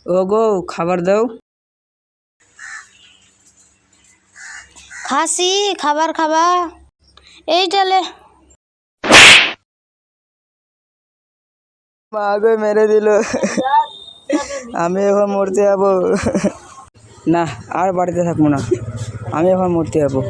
ও গো, খাবার দাও। খাসি খাবার খাবা এইটালে। মা গো, মেরে দিল। আমি এখন মরতে যাবো। না, আর বাড়িতে থাকবো না, আমি এখন মরতে যাবো।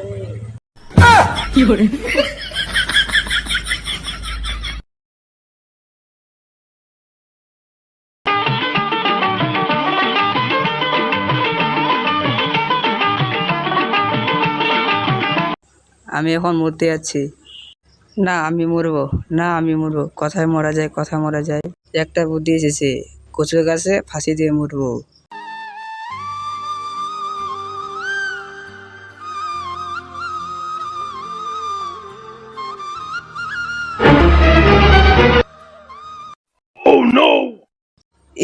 আমি এখন মরতে যাচ্ছি। না আমি মরবো, না আমি মরবো। কথায় মরা যায়, কথা মরা যায়। একটা বুদ্ধি এসেছে, কচুর গাছে ফাঁসি দিয়ে মরবো।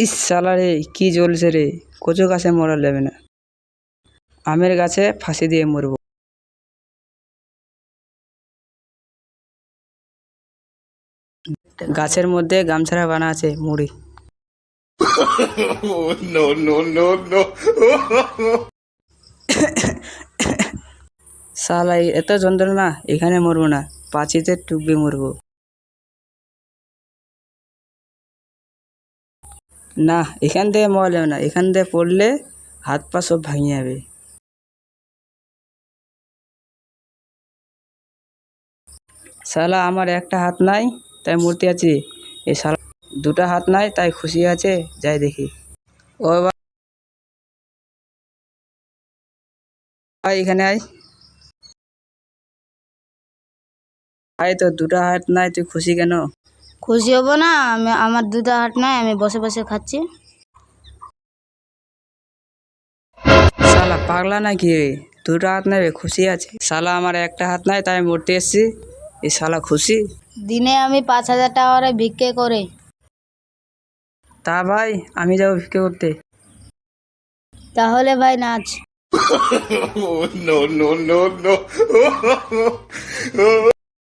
ইস শালা রে, কি জ্বলছে রে। কচু গাছে মরা যাবে না, আমের গাছে ফাঁসি দিয়ে মরবো। গাছের মধ্যে গামছাড়া বানা আছে, মুড়ি। শালা এত যন্ত্রণা, এখানে মরবো না, পাঁচিতে টুকবে মরবো। না, এখান থেকে মরা যাবে না, এখান থেকে পড়লে হাত পা সব ভাঙে যাবে। শালা আমার একটা হাত নাই, তাই মূর্তি আছে। এই শালা দুটা হাত নাই, তাই খুশি আছে। যাই দেখি। ও ভাই, এখানে আয়। ভাই, তোর দুটা হাত নাই, তুই খুশি কেন? খুশি হব না? আমার দুটো হাত নাই, আমি বসে বসে খাচ্ছি। শালা পাগলা নাকি রে? দুটো হাত নেবে খুশি আছে? শালা আমার একটা হাত নাই, তাই মরতে এসছি। এই শালা খুশি? দিনে আমি 5,000 টাকা করে ভিক্ষে করে। তা ভাই, আমি যাবো ভিক্ষে করতে। তাহলে ভাই নাচ। No, no, no, no.